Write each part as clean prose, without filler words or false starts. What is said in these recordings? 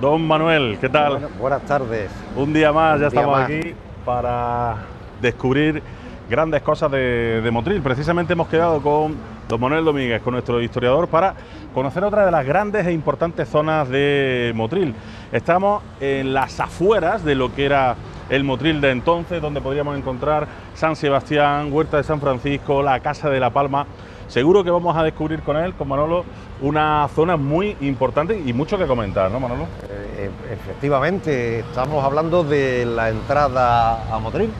Don Manuel, ¿qué tal? Buenas tardes. Un día más, ya Un día estamos más. aquí para descubrir grandes cosas de Motril. Precisamente hemos quedado con don Manuel Domínguez, con nuestro historiador, para conocer otra de las grandes e importantes zonas de Motril. Estamos en las afueras de lo que era el Motril de entonces, donde podríamos encontrar San Sebastián, Huerta de San Francisco, la Casa de la Palma. Seguro que vamos a descubrir con él, con Manolo, una zona muy importante y mucho que comentar, ¿no, Manolo? Efectivamente, estamos hablando de la entrada a Motril,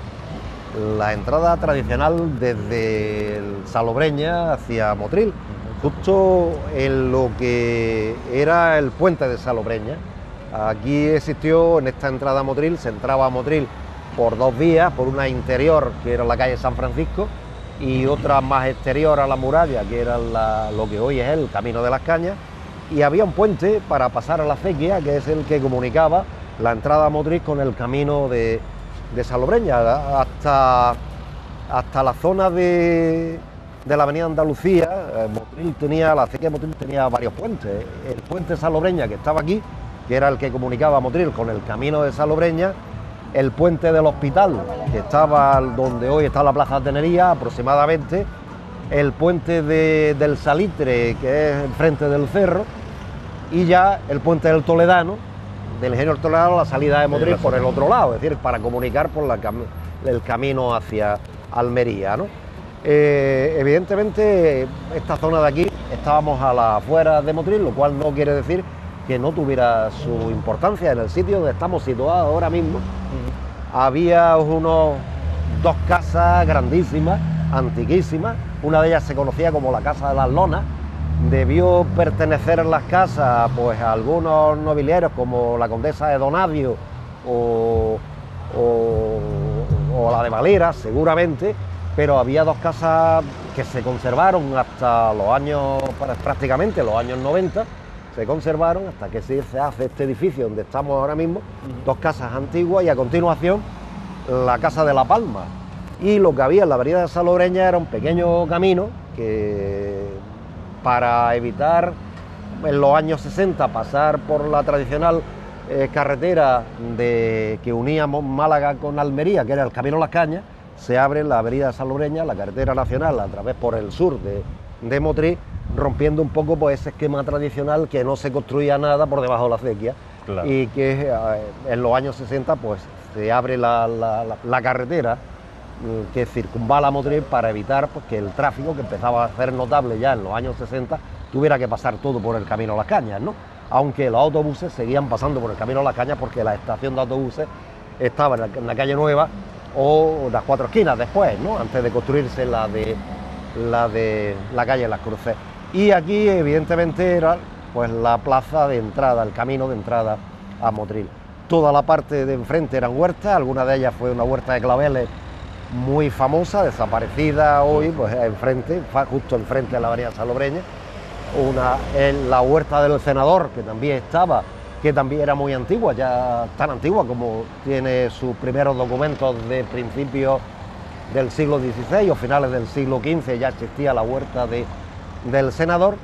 la entrada tradicional desde Salobreña hacia Motril, justo en lo que era el puente de Salobreña. Aquí existió, en esta entrada a Motril, se entraba a Motril por dos vías, por una interior, que era la calle San Francisco, y otra más exterior a la muralla, que era lo que hoy es el Camino de las Cañas, y había un puente para pasar a la acequia, que es el que comunicaba la entrada a Motril con el camino de Salobreña, hasta la zona de la avenida Andalucía. La acequia de Motril tenía varios puentes. El puente Salobreña, que estaba aquí, que era el que comunicaba Motril con el camino de Salobreña, el puente del Hospital, que estaba donde hoy está la Plaza Tenería aproximadamente, el puente del Salitre, que es enfrente del cerro, y ya el puente del Toledano, del Ingenio Toledano, la salida de Motril por el otro lado, es decir, para comunicar por el camino hacia Almería, ¿no? Evidentemente, esta zona de aquí, estábamos a las afueras de Motril, lo cual no quiere decir que no tuviera su importancia. En el sitio donde estamos situados ahora mismo, había dos casas grandísimas, antiquísimas. Una de ellas se conocía como la Casa de las Lonas. Debió pertenecer las casas pues a algunos nobiliarios como la Condesa de Donadio o la de Valera, seguramente, pero había dos casas que se conservaron hasta prácticamente los años 90, se conservaron hasta que se hace este edificio donde estamos ahora mismo, dos casas antiguas, y a continuación la Casa de la Palma. Y lo que había en la avenida de Salobreña era un pequeño camino que, para evitar en los años 60 pasar por la tradicional carretera que unía Málaga con Almería, que era el Camino Las Cañas, se abre la avenida de Salobreña, la carretera nacional, a través por el sur de Motril, rompiendo un poco pues ese esquema tradicional que no se construía nada por debajo de la acequia. Claro. Y que en los años 60 pues se abre la carretera que circunvala Motril para evitar pues, que el tráfico, que empezaba a ser notable ya en los años 60, tuviera que pasar todo por el Camino Las Cañas, ¿no? Aunque los autobuses seguían pasando por el Camino Las Cañas porque la estación de autobuses estaba en la calle Nueva o las Cuatro Esquinas después, ¿no? Antes de construirse la de la calle Las Cruces. Y aquí evidentemente era pues la plaza de entrada, el camino de entrada a Motril. Toda la parte de enfrente eran huertas, alguna de ellas fue una huerta de claveles muy famosa, desaparecida hoy, pues justo enfrente de la avenida Salobreña. La huerta del Senador, que también era muy antigua, ya tan antigua como tiene sus primeros documentos de principios del siglo XVI o finales del siglo XV, ya existía la huerta del Senador,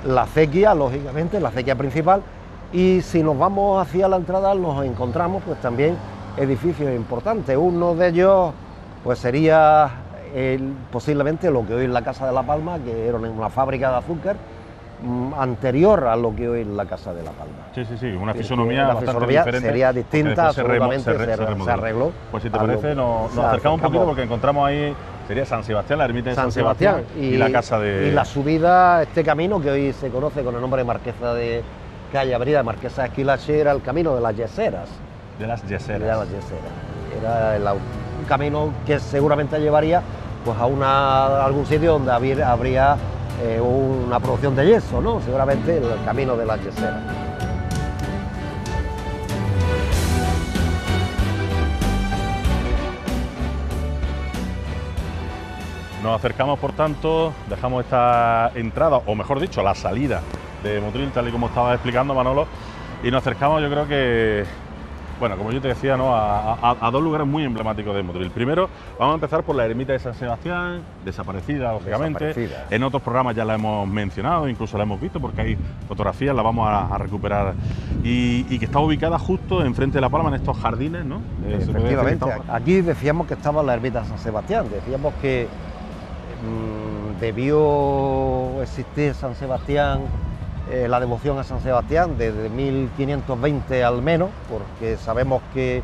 la acequia, lógicamente, la acequia principal, y si nos vamos hacia la entrada nos encontramos pues también edificios importantes. Uno de ellos pues sería posiblemente lo que hoy es la Casa de la Palma, que era una fábrica de azúcar anterior a lo que hoy es la Casa de la Palma. Sí, una fisonomía bastante diferente. Sería distinta, absolutamente, se arregló. Pues si te parece, nos acercamos un poquito porque encontramos ahí, sería San Sebastián, la ermita de San Sebastián y la casa de... Y la subida, este camino que hoy se conoce con el nombre de Marquesa de Calle Avenida, Marquesa de Esquilache, era el camino de las Yeseras. De las Yeseras. De las Yeseras. Era un camino que seguramente llevaría pues a algún sitio donde habría una producción de yeso, ¿no? Seguramente el camino de las Yeseras. Nos acercamos, por tanto, dejamos esta entrada, o mejor dicho, la salida de Motril, tal y como estaba explicando Manolo, y nos acercamos, yo creo que Bueno, como yo te decía, ¿no? a dos lugares muy emblemáticos de Motril. Primero, vamos a empezar por la ermita de San Sebastián, desaparecida, lógicamente. Desaparecida. En otros programas ya la hemos mencionado, incluso la hemos visto porque hay fotografías, la vamos a recuperar. Y que está ubicada justo enfrente de La Palma, en estos jardines, ¿no? Efectivamente, aquí decíamos que estaba la ermita de San Sebastián, decíamos que debió existir San Sebastián, la devoción a San Sebastián desde 1520 al menos, porque sabemos que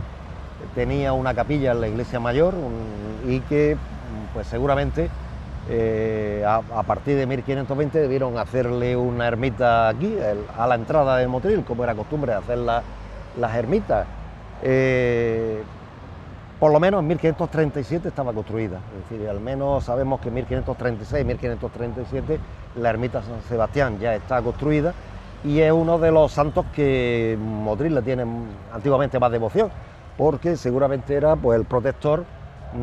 tenía una capilla en la iglesia mayor y que pues seguramente a partir de 1520 debieron hacerle una ermita aquí, a la entrada de Motril, como era costumbre hacer las ermitas. Por lo menos en 1537 estaba construida, es decir, al menos sabemos que en 1536, 1537 la ermita San Sebastián ya está construida y es uno de los santos que Motril le tiene antiguamente más devoción, porque seguramente era pues el protector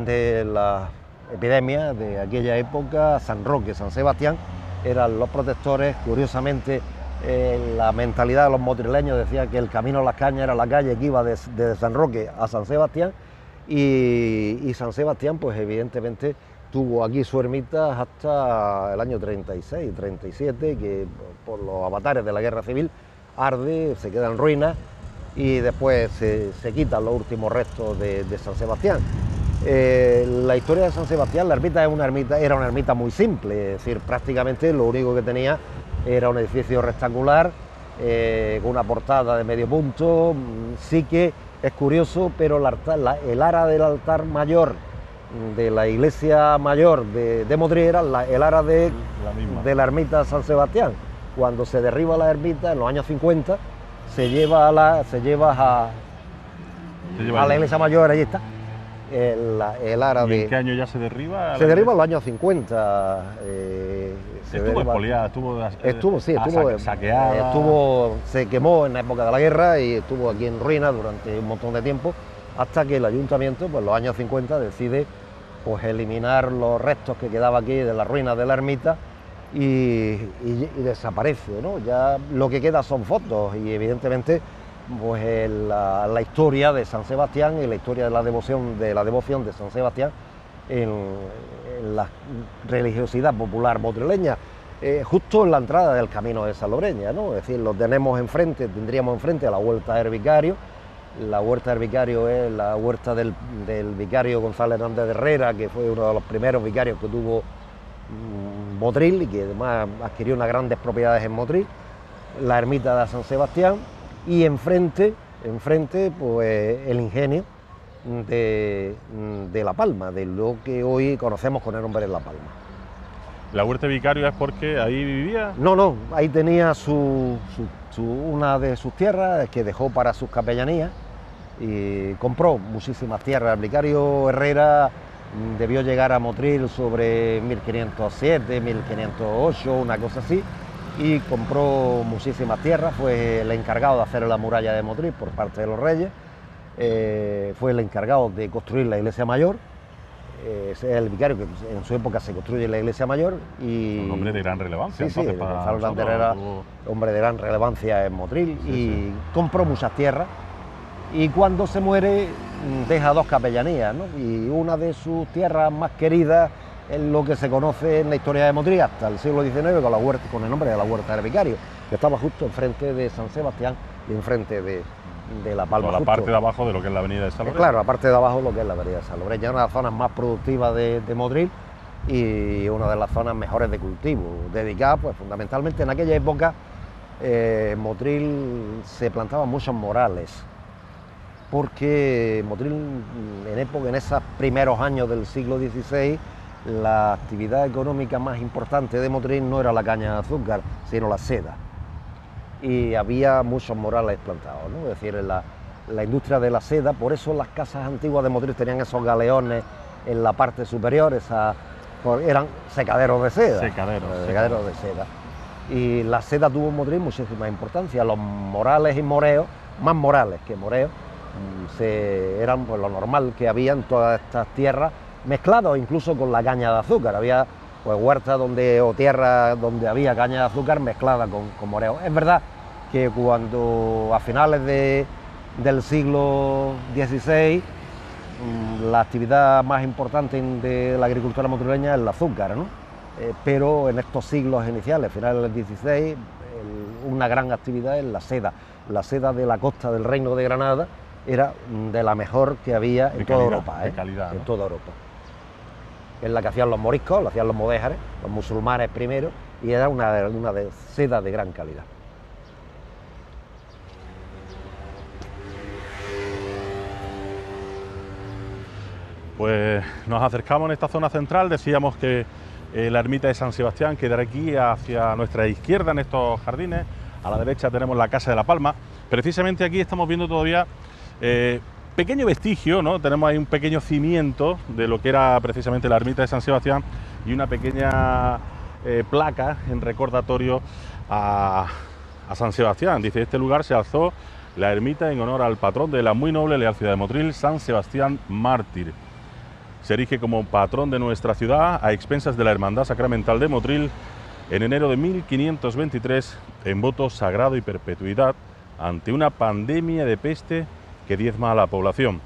de las epidemias de aquella época. San Roque, San Sebastián eran los protectores. Curiosamente, la mentalidad de los motrileños decía que el camino a las Cañas era la calle que iba desde San Roque a San Sebastián. Y San Sebastián, pues evidentemente tuvo aquí su ermita hasta el año 36, 37, que por los avatares de la guerra civil arde, se queda en ruinas y después se quitan los últimos restos de San Sebastián. La historia de San Sebastián, la ermita era una ermita muy simple, es decir, prácticamente lo único que tenía era un edificio rectangular con una portada de medio punto. Sí que es curioso, pero el ara del altar mayor de la iglesia mayor de Motril era el ara de la ermita San Sebastián. Cuando se derriba la ermita en los años 50, se lleva a la iglesia mayor, ahí está. El ara ¿Y en qué año ya se derriba? Se derriba en los años 50. Estuvo expoliada, estuvo saqueada. Se quemó en la época de la guerra y estuvo aquí en ruinas durante un montón de tiempo, hasta que el ayuntamiento, pues en los años 50, decide pues eliminar los restos que quedaban aquí de las ruinas de la ermita y desaparece, ¿no? Ya lo que queda son fotos y evidentemente pues la historia de San Sebastián y la historia de la devoción de San Sebastián en la religiosidad popular motrileña, justo en la entrada del camino de Salobreña, ¿no? Es decir, lo tenemos enfrente, tendríamos enfrente a la huerta del vicario. La huerta del vicario es la huerta del vicario González Hernández de Herrera, que fue uno de los primeros vicarios que tuvo Motril y que además adquirió unas grandes propiedades en Motril. La ermita de San Sebastián y enfrente pues el ingenio de La Palma, de lo que hoy conocemos con el nombre de La Palma. ¿La huerta vicario es porque ahí vivía? No, ahí tenía una de sus tierras que dejó para sus capellanías y compró muchísimas tierras. El vicario Herrera debió llegar a Motril sobre 1507, 1508, una cosa así, y compró muchísimas tierras. Fue el encargado de hacer la muralla de Motril por parte de los reyes. Fue el encargado de construir la iglesia mayor. Es el vicario que en su época se construye la iglesia mayor y... Un hombre de gran relevancia. Sí, Gonzalo Hernández era hombre de gran relevancia en Motril y compró muchas tierras y cuando se muere deja dos capellanías, ¿no? Y una de sus tierras más queridas es lo que se conoce en la historia de Motril hasta el siglo XIX con el nombre de la huerta del vicario, que estaba justo enfrente de San Sebastián y enfrente de La Palma. Por la parte de abajo de lo que es la avenida de Salobreña. Claro, la parte de abajo lo que es la avenida de Salobreña, una de las zonas más productivas de Motril y una de las zonas mejores de cultivo, dedicada pues fundamentalmente en aquella época. Motril se plantaban muchos morales, porque Motril en esos primeros años del siglo XVI, la actividad económica más importante de Motril no era la caña de azúcar, sino la seda. Y había muchos morales plantados, ¿no? Es decir, la industria de la seda, por eso las casas antiguas de Motril tenían esos galeones en la parte superior, eran secaderos de seda. Secaderos de seda. Y la seda tuvo en Motril muchísima importancia. Los morales y moreos, más morales que moreos, eran pues lo normal que había en todas estas tierras, mezclados incluso con la caña de azúcar. Había pues huertas o tierras donde había caña de azúcar mezclada con moreo. Es verdad que cuando a finales del siglo XVI, la actividad más importante de la agricultura motrileña es el azúcar, ¿no? Pero en estos siglos iniciales, finales del XVI, una gran actividad es la seda. La seda de la costa del Reino de Granada era de la mejor que había en toda Europa, de calidad, ¿no? En toda Europa. Es la que hacían los moriscos, la hacían los mudéjares, los musulmanes primero, y era una de seda de gran calidad. Pues nos acercamos en esta zona central, decíamos que la ermita de San Sebastián quedará aquí hacia nuestra izquierda en estos jardines, a la derecha tenemos la Casa de la Palma. Precisamente aquí estamos viendo todavía pequeño vestigio, ¿no? Tenemos ahí un pequeño cimiento de lo que era precisamente la ermita de San Sebastián y una pequeña placa en recordatorio a San Sebastián. Dice, este lugar se alzó la ermita en honor al patrón de la muy noble leal ciudad de Motril, San Sebastián Mártir. Se erige como patrón de nuestra ciudad a expensas de la Hermandad Sacramental de Motril en enero de 1523 en voto sagrado y perpetuidad ante una pandemia de peste que diezma a la población.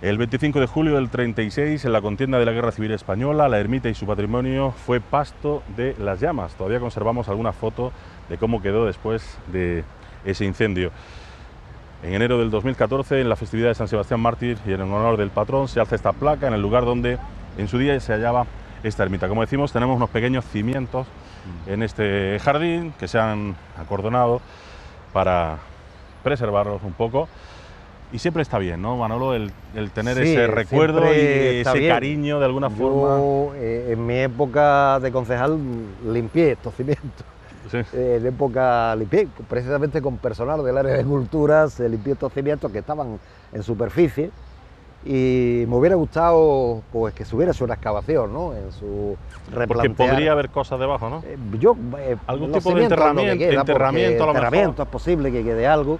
El 25 de julio del 36, en la contienda de la Guerra Civil Española, la ermita y su patrimonio fue pasto de las llamas. Todavía conservamos algunas fotos de cómo quedó después de ese incendio. En enero del 2014, en la festividad de San Sebastián Mártir y en honor del patrón, se alza esta placa en el lugar donde en su día se hallaba esta ermita. Como decimos, tenemos unos pequeños cimientos en este jardín que se han acordonado para preservarlos un poco. Y siempre está bien, ¿no, Manolo? El tener ese recuerdo y ese cariño de alguna forma. Yo, en mi época de concejal, limpié estos cimientos. Sí. En época limpié, precisamente con personal del área de cultura, se limpió estos cimientos que estaban en superficie y me hubiera gustado pues que se hubiera hecho una excavación, ¿no? En su replantear. Porque podría haber cosas debajo, ¿no? Algún tipo de enterramiento es posible que quede algo.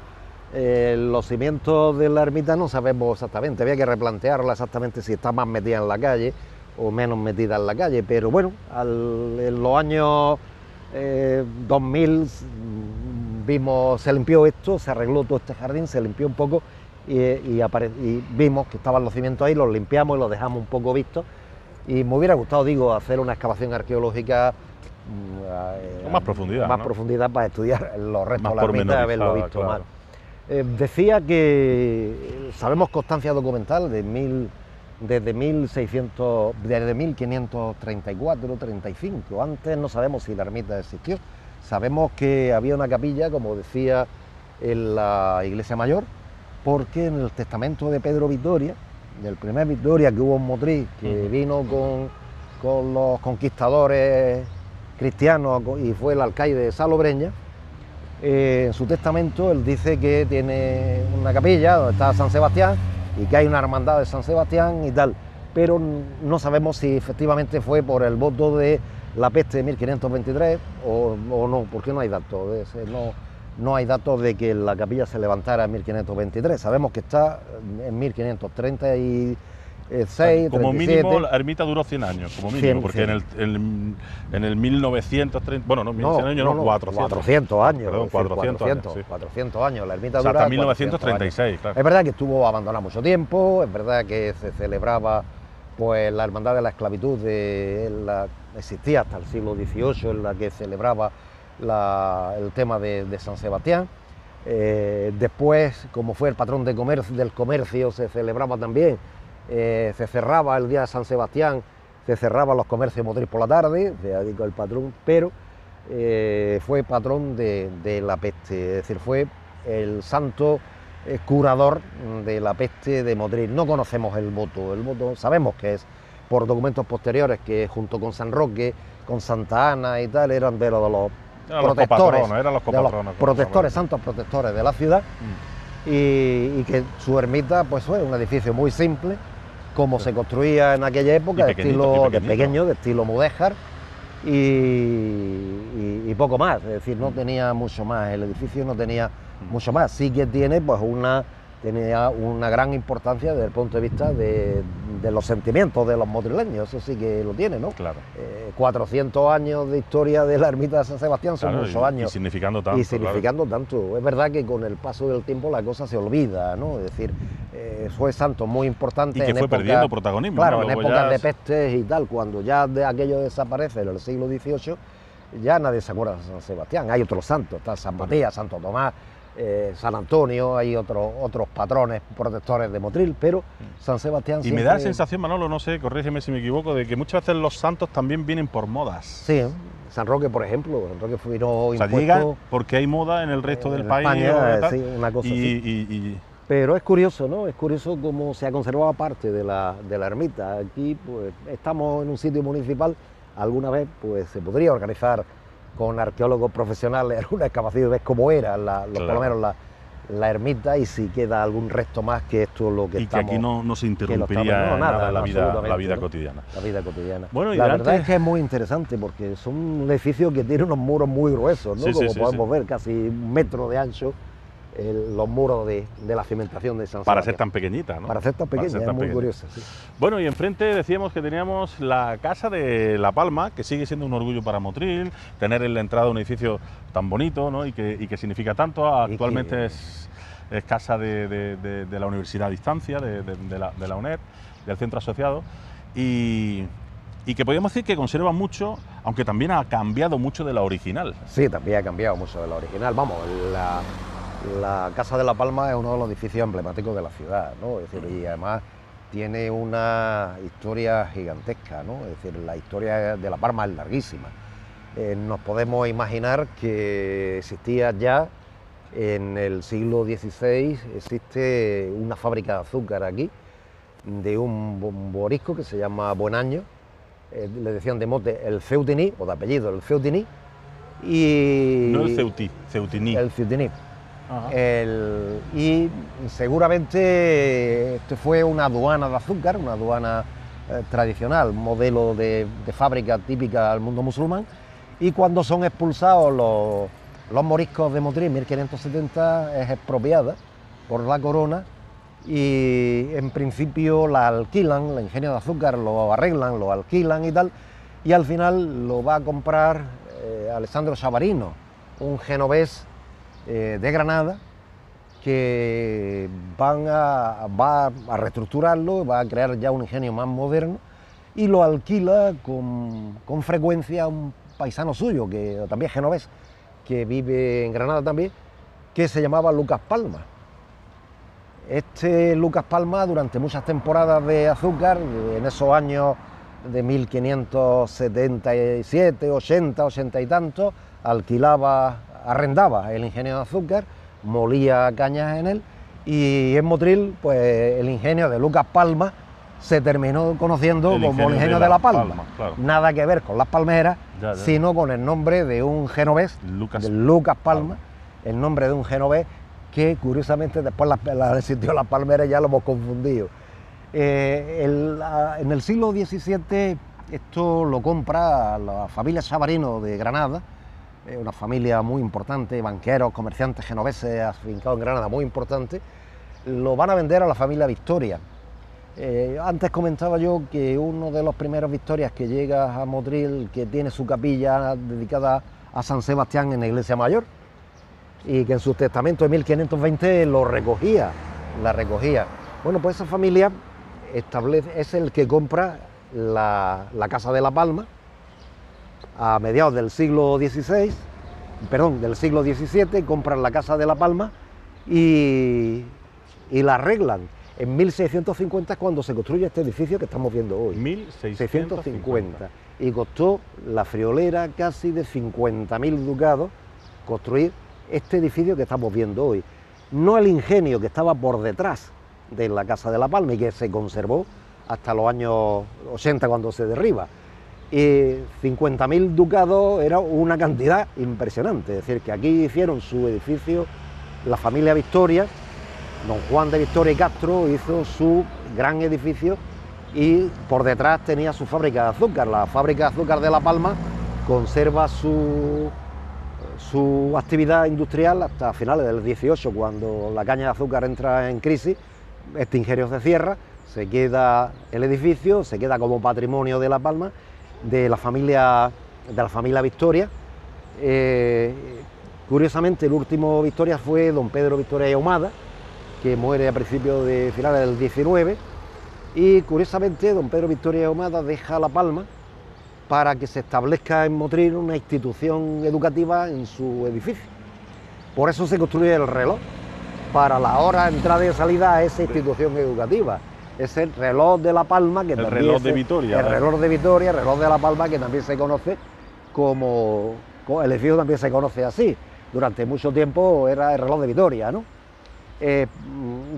Los cimientos de la ermita no sabemos exactamente, había que replantearla exactamente si está más metida en la calle o menos metida en la calle, pero bueno, en los años 2000 se limpió esto, se arregló todo este jardín, se limpió un poco y vimos que estaban los cimientos ahí, los limpiamos y los dejamos un poco vistos y me hubiera gustado, digo, hacer una excavación arqueológica con más profundidad, más ¿no? profundidad para estudiar los restos más de la ermita y haberlo visto claro. más. Decía que sabemos constancia documental desde 1534-35, antes no sabemos si la ermita existió, sabemos que había una capilla, como decía, en la iglesia mayor, porque en el testamento de Pedro Vitoria, del primer Vitoria que hubo en Motril, que vino con los conquistadores cristianos y fue el alcaide de Salobreña, en su testamento él dice que tiene una capilla donde está San Sebastián y que hay una hermandad de San Sebastián y tal, pero no sabemos si efectivamente fue por el voto de la peste de 1523 o no, porque no hay datos de ese, no hay datos de que la capilla se levantara en 1523, sabemos que está en 1536, como 37. mínimo la ermita duró 100 años, como mínimo, 100, porque 100. En el 1930, bueno, no, 100 años, no, 400 años. Perdón, 400 años, sí. 400 años, la ermita dura hasta 1936, claro. Es verdad que estuvo abandonada mucho tiempo, es verdad que se celebraba pues la hermandad de la esclavitud, existía hasta el siglo XVIII, en la que celebraba el tema de San Sebastián. Después, como fue el patrón del comercio, se celebraba también. Se cerraba el día de San Sebastián, se cerraban los comercios de Motril por la tarde, se dedicó el patrón, pero fue patrón de la peste, es decir, fue el santo curador de la peste de Motril. No conocemos el voto sabemos que es por documentos posteriores que junto con San Roque, con Santa Ana y tal, eran de los protectores, santos protectores de la ciudad. Y que su ermita pues fue un edificio muy simple, como se construía en aquella época, de estilo mudéjar y poco más, es decir, no tenía mucho más, el edificio no tenía mucho más, sí que tiene pues tenía una gran importancia desde el punto de vista de de los sentimientos de los motrileños, eso sí que lo tiene, ¿no? Claro. 400 años de historia de la ermita de San Sebastián son muchos años. Y significando tanto. Y significando tanto. Es verdad que con el paso del tiempo la cosa se olvida, ¿no? Es decir, fue santo muy importante. Y que fue perdiendo protagonismo. Claro, ¿no? en épocas de pestes y tal, cuando ya de aquello desaparece en el siglo XVIII, ya nadie se acuerda de San Sebastián. Hay otros santos, está San Matías, Santo Tomás, San Antonio, hay otros patrones protectores de Motril, pero San Sebastián siempre... Y me da la sensación, Manolo, no sé, corrígeme si me equivoco, de que muchas veces los santos también vienen por modas. Sí, San Roque, por ejemplo, San Roque fue impuesto... llega porque hay moda en el resto del país. España, sí, una cosa así. Pero es curioso, ¿no? Es curioso cómo se ha conservado parte de la ermita. Aquí, pues, estamos en un sitio municipal, alguna vez, pues, se podría organizar con arqueólogos profesionales una excavación, ves cómo era, por lo menos la ermita, y si queda algún resto más, que esto es lo que estamos... Y que aquí no se interrumpiría nada la vida cotidiana. La vida cotidiana. Bueno, y la verdad es que es muy interesante, porque son un edificio que tiene unos muros muy gruesos, ¿no? Como podemos ver, casi 1 metro de ancho, los muros de la cimentación de San Sebastián. Para ser tan pequeñita, ¿no? Para ser tan pequeña, es muy curioso, sí. Bueno, y enfrente decíamos que teníamos la Casa de La Palma, que sigue siendo un orgullo para Motril, tener en la entrada un edificio tan bonito, ¿no? y que significa tanto. Actualmente es casa de la Universidad a Distancia, de la UNED, del Centro Asociado, y que podríamos decir que conserva mucho, aunque también ha cambiado mucho de la original. Sí, también ha cambiado mucho de la original. Vamos, la Casa de La Palma es uno de los edificios emblemáticos de la ciudad, ¿no? Es decir, y además tiene una historia gigantesca, ¿no? Es decir, la historia de La Palma es larguísima. Nos podemos imaginar que existía ya en el siglo XVI, existe una fábrica de azúcar aquí, de un morisco que se llama Buenaño, le decían de mote el Ceutiní, o de apellido el Ceutiní, y... No el Ceutí, Ceutiní. El Ceutiní. Y seguramente esto fue una aduana de azúcar, una aduana tradicional, modelo de fábrica típica del mundo musulmán, y cuando son expulsados los moriscos de Motril en 1570 es expropiada por la corona y en principio la alquilan, el ingenio de azúcar lo arreglan, lo alquilan y tal, y al final lo va a comprar Alessandro Savarino, un genovés de Granada, que va a reestructurarlo, va a crear ya un ingenio más moderno y lo alquila con frecuencia a un paisano suyo, que también es genovés, que vive en Granada también, que se llamaba Lucas Palma. Este Lucas Palma, durante muchas temporadas de azúcar, en esos años de 1577, 80, 80 y tanto, arrendaba el ingenio de azúcar, molía cañas en él, y en Motril, pues el ingenio de Lucas Palma se terminó conociendo como el ingenio de La Palma. Claro. Nada que ver con las palmeras, sino con el nombre de un genovés, de Lucas Palma, el nombre de un genovés que curiosamente después el sitio de las palmeras ya lo hemos confundido. En el siglo XVII esto lo compra la familia Savarino de Granada, una familia muy importante, banqueros, comerciantes genoveses afincados en Granada, muy importante. Lo van a vender a la familia Victoria. Antes comentaba yo que uno de los primeros Victorias que llega a Motril, que tiene su capilla dedicada a San Sebastián en la iglesia mayor, y que en su testamento de 1520 la recogía. Bueno, pues esa familia es el que compra la Casa de La Palma a mediados del siglo XVII, del siglo XVII, compran la Casa de La Palma y la arreglan. En 1650 es cuando se construye este edificio que estamos viendo hoy. 1650. Y costó la friolera casi de 50.000 ducados construir este edificio que estamos viendo hoy. No el ingenio que estaba por detrás de la Casa de La Palma y que se conservó hasta los años 80 cuando se derriba. Y 50.000 ducados era una cantidad impresionante. Es decir, que aquí hicieron su edificio la familia Victoria. Don Juan de Victoria y Castro hizo su gran edificio y por detrás tenía su fábrica de azúcar. La fábrica de azúcar de La Palma conserva su actividad industrial hasta finales del 18, cuando la caña de azúcar entra en crisis. Este ingenio se cierra, se queda el edificio, se queda como patrimonio de La Palma, de la familia Victoria. Curiosamente, el último Victoria fue don Pedro Victoria y Ahumada, que muere a principios de finales del 19, y curiosamente don Pedro Victoria y Ahumada deja La Palma para que se establezca en Motril una institución educativa en su edificio. Por eso se construye el reloj, para la hora de entrada y salida a esa institución educativa. Es el reloj de La Palma, que el reloj de Vitoria. El reloj de Vitoria, el reloj de La Palma, que también se conoce como el edificio también se conoce así. Durante mucho tiempo era el reloj de Vitoria, ¿no?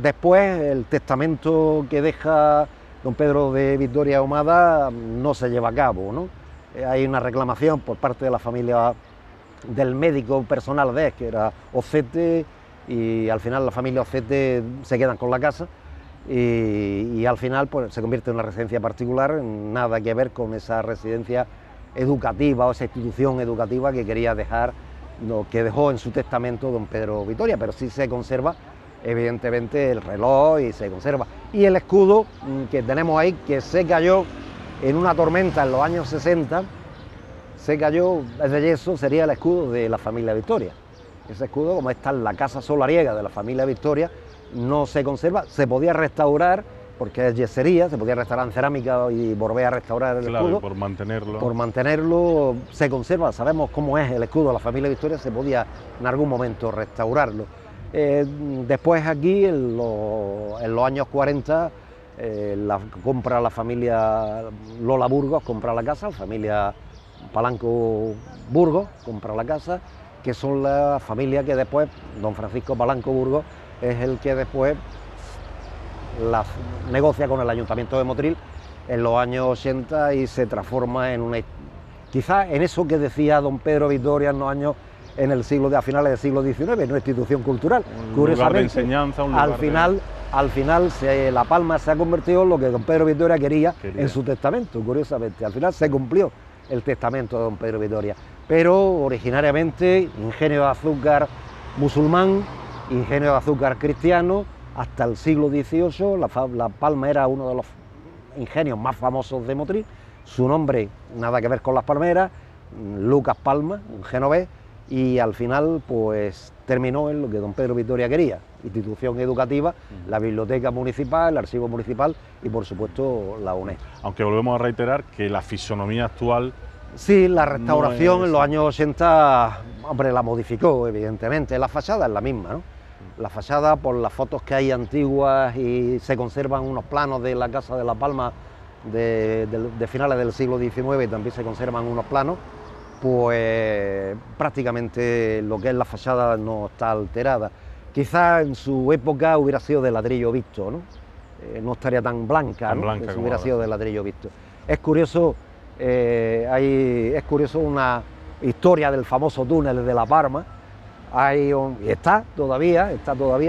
Después el testamento que deja don Pedro de Victoria Ahumada no se lleva a cabo, ¿no? Hay una reclamación por parte de la familia del médico personal de él, que era Ocete, y al final la familia Ocete se quedan con la casa y al final pues se convierte en una residencia particular, nada que ver con esa residencia educativa o esa institución educativa que quería dejar, que dejó en su testamento don Pedro Victoria, pero sí se conserva evidentemente el reloj y se conserva. Y el escudo que tenemos ahí, que se cayó en una tormenta en los años 60, se cayó, es de yeso, sería el escudo de la familia Victoria. Ese escudo, como está en la casa solariega de la familia Victoria, no se conserva, se podía restaurar, porque es yesería, se podía restaurar en cerámica y volver a restaurar el escudo. Por mantenerlo. Por mantenerlo se conserva, sabemos cómo es el escudo de la familia Victoria, se podía en algún momento restaurarlo. Después aquí, en los años 40, compra la familia Lola Burgos, compra la casa, la familia Palanco Burgos compra la casa, que son la familia que después, don Francisco Palanco Burgos, es el que después la negocia con el Ayuntamiento de Motril en los años 80 y se transforma en una, quizás en eso que decía don Pedro Victoria a finales del siglo XIX, en una institución cultural. Un lugar de enseñanza, al final La Palma se ha convertido en lo que don Pedro Victoria quería en su testamento, curiosamente. Al final se cumplió el testamento de don Pedro Victoria, pero originariamente ingenio de azúcar musulmán, ingenio de azúcar cristiano. Hasta el siglo XVIII La Palma era uno de los ingenios más famosos de Motril. Su nombre nada que ver con las palmeras, Lucas Palma, un genovés, y al final pues terminó en lo que don Pedro Victoria quería: institución educativa, la biblioteca municipal, el archivo municipal y por supuesto la UNED. Aunque volvemos a reiterar que la fisonomía actual... Sí, la restauración en los años 80, hombre, la modificó evidentemente. La fachada es la misma, ¿no? La fachada, por las fotos que hay antiguas, y se conservan unos planos de la Casa de La Palma de finales del siglo XIX, y también se conservan unos planos, pues prácticamente lo que es la fachada no está alterada. Quizás en su época hubiera sido de ladrillo visto, ¿no? No estaría tan blanca, ¿no? Blanca si hubiera sido de ladrillo visto. Es curioso, es curioso una historia del famoso túnel de La Palma. Está todavía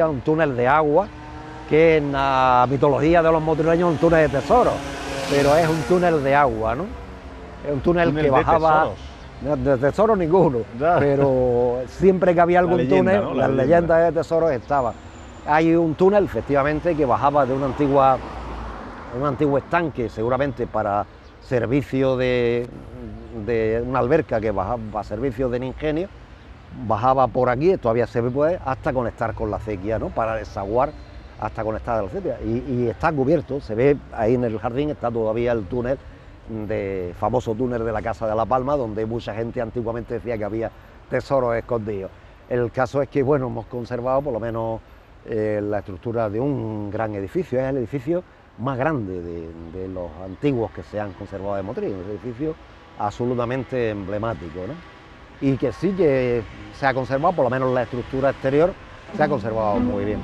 un túnel de agua, que en la mitología de los motrileños es un túnel de tesoro, pero es un túnel de agua, ¿no? Es un túnel que bajaba... De tesoros ninguno, pero siempre que había algún túnel, ¿no? Las leyendas de tesoros estaban. Hay un túnel, efectivamente, que bajaba de un antiguo estanque, seguramente para servicio de una alberca que bajaba a servicio del ingenio, bajaba por aquí, todavía se puede, hasta conectar con la acequia, ¿no? Para desaguar hasta conectar a la acequia. Y está cubierto, se ve ahí en el jardín, está todavía el túnel, famoso túnel de la Casa de La Palma, donde mucha gente antiguamente decía que había tesoros escondidos. El caso es que, bueno, hemos conservado por lo menos la estructura de un gran edificio. Es el edificio más grande de los antiguos que se han conservado de Motril, un edificio absolutamente emblemático, ¿no? Y que sí que se ha conservado, por lo menos la estructura exterior, se ha conservado muy bien.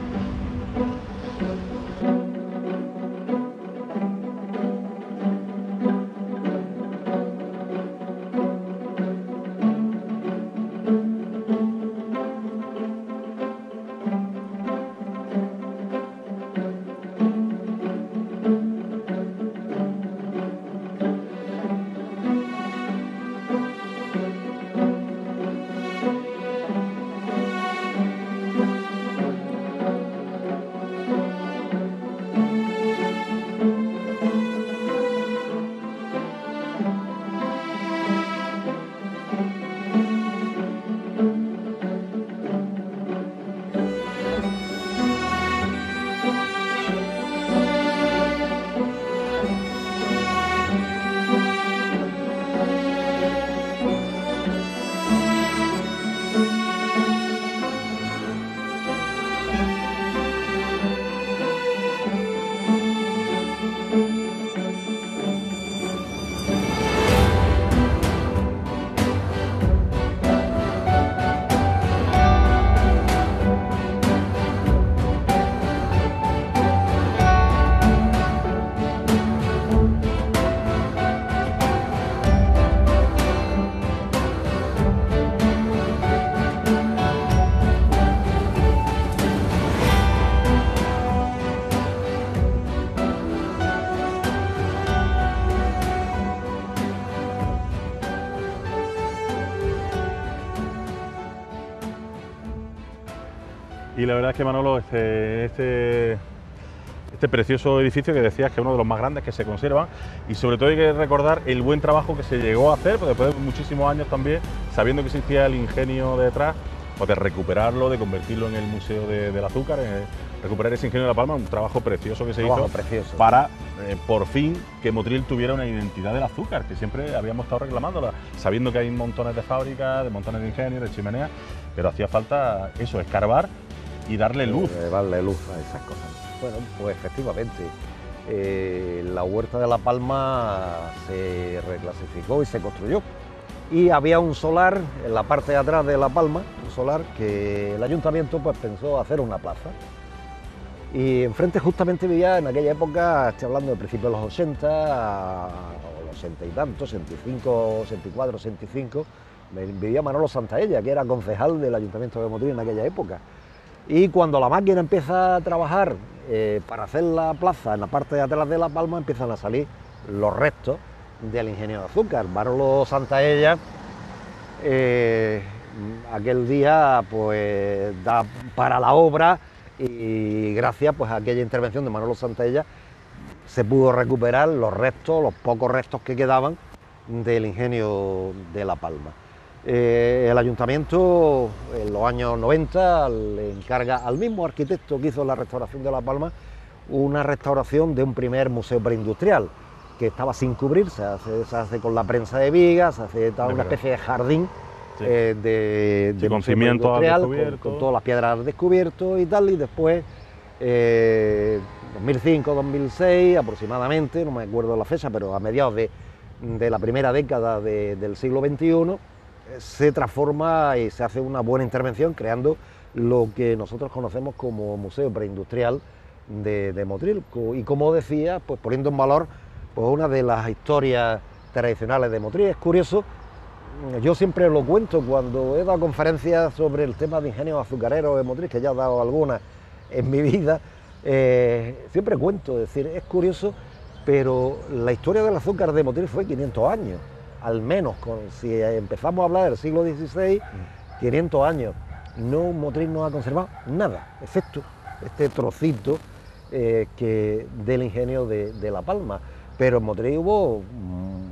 Y la verdad es que Manolo, este precioso edificio que decías que es uno de los más grandes que se conservan, y sobre todo hay que recordar el buen trabajo que se llegó a hacer, pues después de muchísimos años también, sabiendo que existía el ingenio detrás, pues de recuperarlo, de convertirlo en el Museo del Azúcar, recuperar ese ingenio de La Palma, un trabajo precioso que se hizo precioso. Para por fin que Motril tuviera una identidad del azúcar, que siempre habíamos estado reclamándola, sabiendo que hay montones de fábricas, de montones de ingenios, de chimeneas, pero hacía falta eso, escarbar y darle luz. Darle luz a esas cosas. Bueno, pues efectivamente, la huerta de La Palma se reclasificó y se construyó. Y había un solar en la parte de atrás de La Palma, un solar que el ayuntamiento pues pensó hacer una plaza. Y enfrente justamente vivía en aquella época, estoy hablando de principios de los 80, o los 80 y tantos, 65, 64, 65, vivía Manolo Santaella, que era concejal del Ayuntamiento de Motril en aquella época. Y cuando la máquina empieza a trabajar para hacer la plaza en la parte de atrás de La Palma, empiezan a salir los restos del ingenio de azúcar. Manolo Santaella aquel día pues da para la obra, y gracias pues a aquella intervención de Manolo Santaella se pudo recuperar los restos, los pocos restos que quedaban del ingenio de La Palma. El ayuntamiento en los años 90 le encarga al mismo arquitecto que hizo la restauración de La Palma una restauración de un primer museo preindustrial que estaba sin cubrir, se hace con la prensa de vigas, se hace toda una especie de jardín, sí, de con cimientos al descubierto, con todas las piedras al descubierto y tal, y después 2005, 2006 aproximadamente, no me acuerdo la fecha, pero a mediados de la primera década del siglo XXI, se transforma y se hace una buena intervención creando lo que nosotros conocemos como Museo Preindustrial de Motril, y como decía, pues poniendo en valor pues una de las historias tradicionales de Motril. Es curioso, yo siempre lo cuento cuando he dado conferencias sobre el tema de ingenios azucareros de Motril, que ya he dado algunas en mi vida, siempre cuento, es decir, es curioso, pero la historia del azúcar de Motril fue 500 años, al menos, si empezamos a hablar del siglo XVI, 500 años. Motril no ha conservado nada, excepto este trocito del ingenio de La Palma. Pero en Motril hubo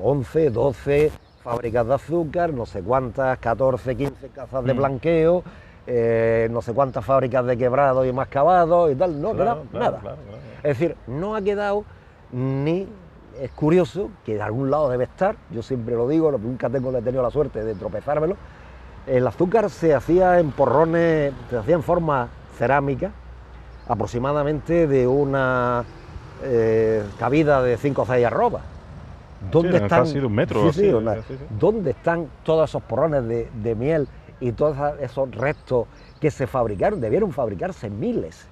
11, 12 fábricas de azúcar, no sé cuántas, 14, 15 casas de blanqueo, no sé cuántas fábricas de quebrado y mascabado y tal, no ha quedado nada. Claro. Es decir, no ha quedado ni... Es curioso que de algún lado debe estar, yo siempre lo digo, nunca he tenido la suerte de tropezármelo. El azúcar se hacía en porrones, se hacía en forma cerámica, aproximadamente de una cabida de 5 o 6 arrobas. ¿Dónde están? Casi de un metro. Sí, sí. ¿Dónde están todos esos porrones de miel y todos esos restos que se fabricaron? Debieron fabricarse miles.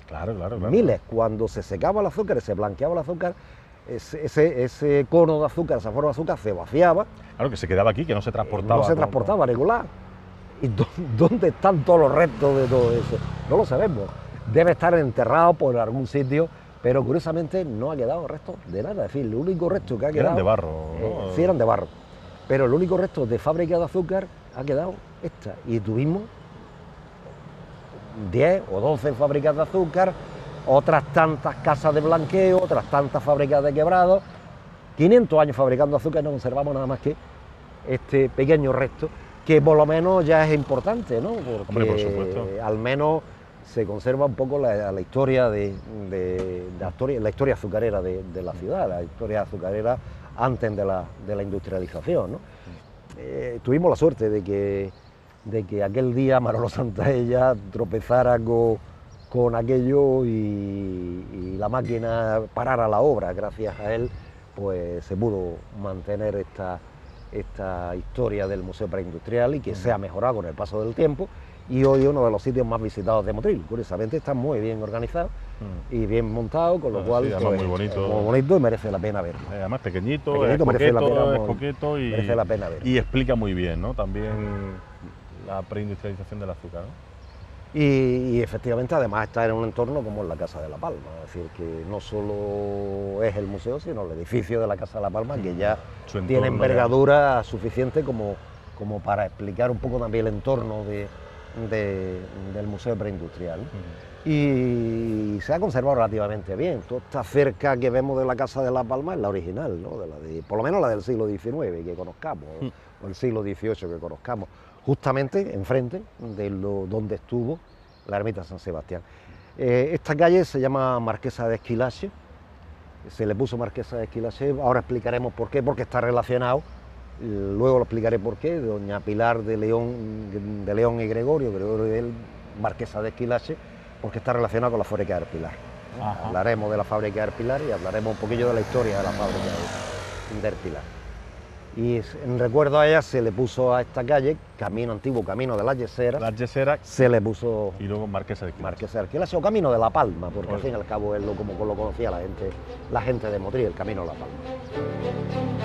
Claro. Miles. Cuando se secaba el azúcar y se blanqueaba el azúcar, ese cono de azúcar, esa forma de azúcar se vaciaba. Claro, que se quedaba aquí, que no se transportaba. No se transportaba regular. ¿Y dónde están todos los restos de todo eso? No lo sabemos. Debe estar enterrado por algún sitio, pero curiosamente no ha quedado resto de nada. Es decir, el único resto que ha quedado... Eran de barro, ¿no? Sí, eran de barro. Pero el único resto de fábrica de azúcar ha quedado esta. Y tuvimos 10 o 12 fábricas de azúcar, otras tantas casas de blanqueo, otras tantas fábricas de quebrado, 500 años fabricando azúcar y no conservamos nada más que este pequeño resto, que por lo menos ya es importante, ¿no? Porque hombre, por supuesto, al menos se conserva un poco la historia la historia azucarera de la ciudad, la historia azucarera antes de la industrialización, ¿no? Tuvimos la suerte de que aquel día Manolo Santaella tropezara con aquello y la máquina parara la obra. Gracias a él pues se pudo mantener esta historia del Museo Preindustrial y que se ha mejorado con el paso del tiempo, y hoy es uno de los sitios más visitados de Motril. Curiosamente está muy bien organizado y bien montado, con lo cual sí, pues, muy bonito y merece la pena verlo. Además pequeñito, merece coqueto y merece la pena verlo. Y explica muy bien, ¿no? También la preindustrialización del azúcar, ¿no? Y efectivamente además está en un entorno como la Casa de La Palma, es decir, que no solo es el museo, sino el edificio de la Casa de La Palma, que ya tiene envergadura suficiente como para explicar un poco también el entorno del Museo Preindustrial. Y se ha conservado relativamente bien. Toda esta cerca que vemos de la Casa de la Palma es la original, ¿no? Por lo menos la del siglo XIX que conozcamos, o el siglo XVIII que conozcamos, justamente enfrente de donde estuvo la ermita San Sebastián. Esta calle se llama Marquesa de Esquilache, se le puso Marquesa de Esquilache, ahora explicaremos por qué, porque está relacionado, luego lo explicaré por qué, doña Pilar de León y Gregorio del Marquesa de Esquilache, porque está relacionado con la fábrica del Pilar. Hablaremos de la fábrica del Pilar y hablaremos un poquillo de la historia de la fábrica del Pilar. Y en recuerdo a ella se le puso a esta calle, camino antiguo, camino de las Yeseras. Las Yeseras. Se le puso... Y luego Marquesa de Esquilache. Marquesa de Esquilache o Camino de la Palma, porque al fin y al cabo es como lo conocía la gente de Motril, el Camino de la Palma.